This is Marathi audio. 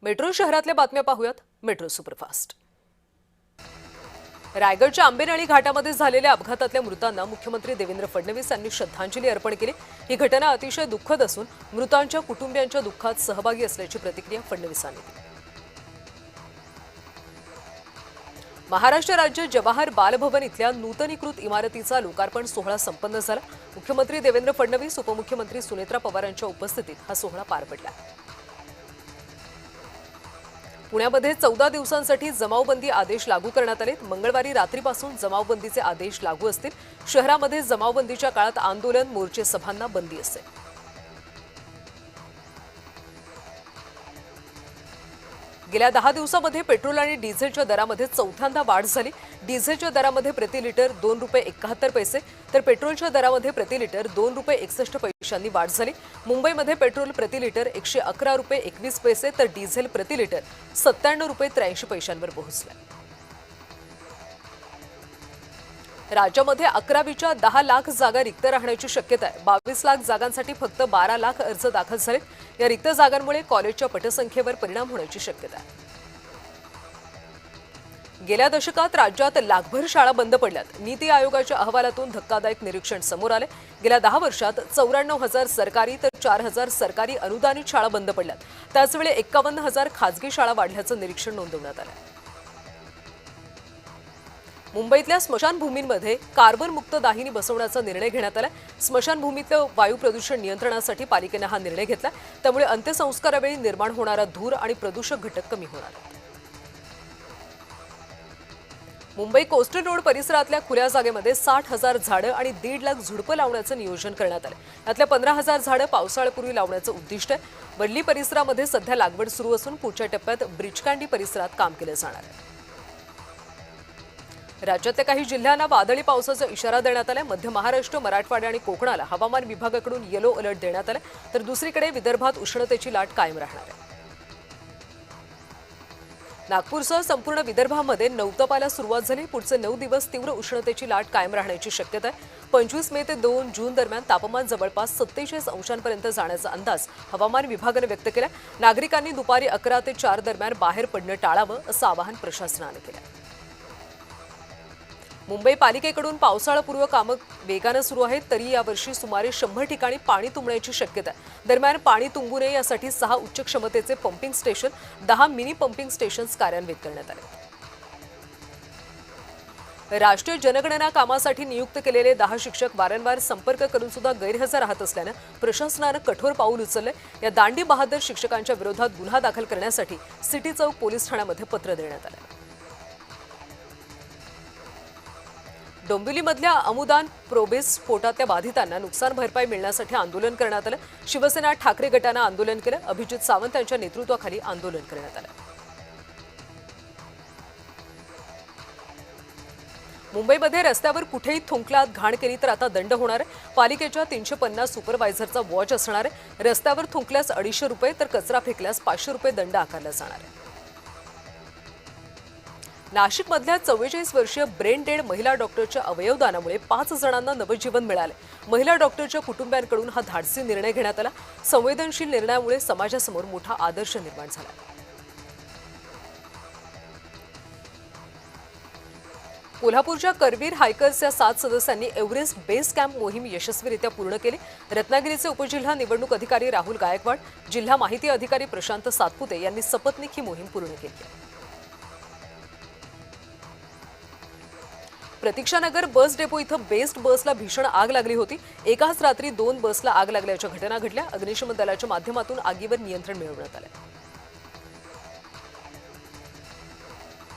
मेट्रो शहरातल्या बातम्या पाहूयात. Metro superfast. रायगडच्या आंबेनळी घाटामध्ये झालेल्या अपघातातल्या मृतांना मुख्यमंत्री देवेंद्र फडणवीस यांनी श्रद्धांजली अर्पण केली. ही घटना अतिशय दुःखद असून मृतांच्या कुटुंबियांच्या दुःखात सहभागी असल्याची प्रतिक्रिया फडणवीसांनी दिली. महाराष्ट्र राज्य जवाहर बालभवन इथल्या नूतनीकृत इमारतीचा लोकार्पण सोहळा संपन्न झाला. मुख्यमंत्री देवेंद्र फडणवीस, उपमुख्यमंत्री सुनेत्रा पवार यांच्या उपस्थितीत हा सोहळा पार पडला. पुण्यामध्ये 14 दिवसांसाठी जमावबंदी आदेश लागू करण्यात आले. मंगळवारी रात्रीपासून जमावबंदीचे आदेश लागू असतील. शहरामध्ये जमावबंदीच्या काळात आंदोलन, मोर्चे, सभांना बंदी असेल. गेल्या 10 दिवसांमध्ये पेट्रोल आणि डिझेलच्या दरामध्ये चौथ्यांदा वाढ झाली. डिझेलच्या दरामध्ये प्रति लिटर ₹2.71 तर पेट्रोलच्या दरामध्ये प्रति लिटर ₹2.61 वाढ झाली. मुंबईमध्ये पेट्रोल प्रति लिटर ₹111.21 तर डिझेल प्रति लिटर ₹97.83 पोहोचले. राज्यामध्ये 11वीच्या 10 लाख जागा रिक्त राहण्याची शक्यता आहे. 22 लाख जागांसाठी फक्त 12 लाख अर्ज दाखल झाले. या रिक्त जागांमुळे कॉलेजच्या पटसंख्येवर परिणाम होण्याची शक्यता आहे. गेल्या दशकात राज्यात लाखभर शाळा बंद पडल्यात. नीती आयोगाच्या अहवालातून धक्कादायक निरीक्षण समोर आले. गेल्या 10 वर्षात 94,000 सरकारी तर 4,000 सरकारी अनुदानित शाळा बंद पडल्यात. त्याचवेळी 51,000 खासगी शाळा वाढल्याचं निरीक्षण नोंदवण्यात आलं. मुंबईतल्या स्मशानभूमींमध्ये कार्बनमुक्त दाहिनी बसवण्याचा निर्णय घेण्यात आला. स्मशानभूमीतलं वायू प्रदूषण नियंत्रणासाठी पालिकेनं हा निर्णय घेतला. त्यामुळे अंत्यसंस्कारावेळी निर्माण होणारा धूर आणि प्रदूषक घटक कमी होणार आहेत. मुंबई कोस्टल रोड परिसरातल्या खुल्या जागेमध्ये 60,000 झाडं आणि 1.5 लाख झुडपं लावण्याचं नियोजन करण्यात आलं. यातल्या 15,000 झाडं पावसाळ्यापूर्वी लावण्याचं उद्दिष्ट आहे. वडली परिसरामध्ये सध्या लागवड सुरू असून पुढच्या टप्प्यात ब्रिचकांडी परिसरात काम केलं जाणार आहे. राज्यातल्या काही जिल्ह्यांना वादळी पावसाचा इशारा देण्यात आला. मध्य महाराष्ट्र, मराठवाडा आणि कोकणाला हवामान विभागाकडून येलो अलर्ट देण्यात आला. तर दुसरीकडे विदर्भात उष्णतेची लाट कायम राहणार आहे. नागपूरसह संपूर्ण विदर्भामध्ये नवतपाला सुरुवात झाली. पुढचे 9 दिवस तीव्र उष्णतेची लाट कायम राहण्याची शक्यता आहे. 25 मे ते 2 जून दरम्यान तापमान जवळपास 47 अंशांपर्यंत जाण्याचा अंदाज हवामान विभागाने व्यक्त केला. नागरिकांनी दुपारी 11 ते 4 दरम्यान बाहेर पडणं टाळावं असं आवाहन प्रशासनाने केलं. मुंबई पालिकेकडून पावसाळापूर्व कामं वेगानं सुरू आहेत. तरी यावर्षी सुमारे 100 ठिकाणी पाणी तुंबण्याची शक्यता आहे. दरम्यान पाणी तुंबू नये यासाठी 6 उच्च क्षमतेचे pumping station, 10 mini pumping stations कार्यान्वित करण्यात आले. राष्ट्रीय जनगणना कामासाठी नियुक्त केलेले 10 शिक्षक वारंवार संपर्क करून सुद्धा गैरहजर राहत असल्यानं प्रशासनानं कठोर पाऊल उचललंय. या दांडी बहादर शिक्षकांच्या विरोधात गुन्हा दाखल करण्यासाठी सिटी चौक पोलीस ठाण्यामध्ये पत्र देण्यात आलं. डोंबिवलीमधल्या अमुदान प्रोबेस स्फोटातल्या बाधितांना नुकसान भरपाई मिळण्यासाठी आंदोलन करण्यात आलं. शिवसेना ठाकरे गटानं आंदोलन केलं. अभिजित सावंत यांच्या नेतृत्वाखाली आंदोलन करण्यात आलं. मुंबईमध्ये रस्त्यावर कुठेही थुंकलात, घाण केली तर आता दंड होणार आहे. पालिकेच्या 350 सुपरवायझरचा वॉच असणार आहे. रस्त्यावर थुंकल्यास ₹250 तर कचरा फेकल्यास ₹500 दंड आकारला जाणार आहे. नाशिकमधल्या 44 वर्षीय ब्रेन डेड महिला डॉक्टरच्या अवयवदानामुळे 5 जणांना नवजीवन मिळाले. महिला डॉक्टरच्या कुटुंबियांकडून हा धाडसी निर्णय घेण्यात आला. संवेदनशील निर्णयामुळे समाजासमोर मोठा आदर्श निर्माण झाला. कोल्हापूरच्या करवीर हायकर्स या 7 सदस्यांनी एव्हरेस्ट बेस कॅम्प मोहीम यशस्वीरित्या पूर्ण केली. रत्नागिरीचे उपजिल्हा निवडणूक अधिकारी राहुल गायकवाड, जिल्हा माहिती अधिकारी प्रशांत सातपुते यांनी सपत्नीक ही मोहीम पूर्ण केली. प्रतीक्षानगर बस डेपो इथं बेस्ट बसला भीषण आग लागली होती. एकाच रात्री 2 बसला आग लागल्याच्या घटना घडल्या. अग्निशमन दलाच्या माध्यमातून आगीवर नियंत्रण मिळवण्यात आलं.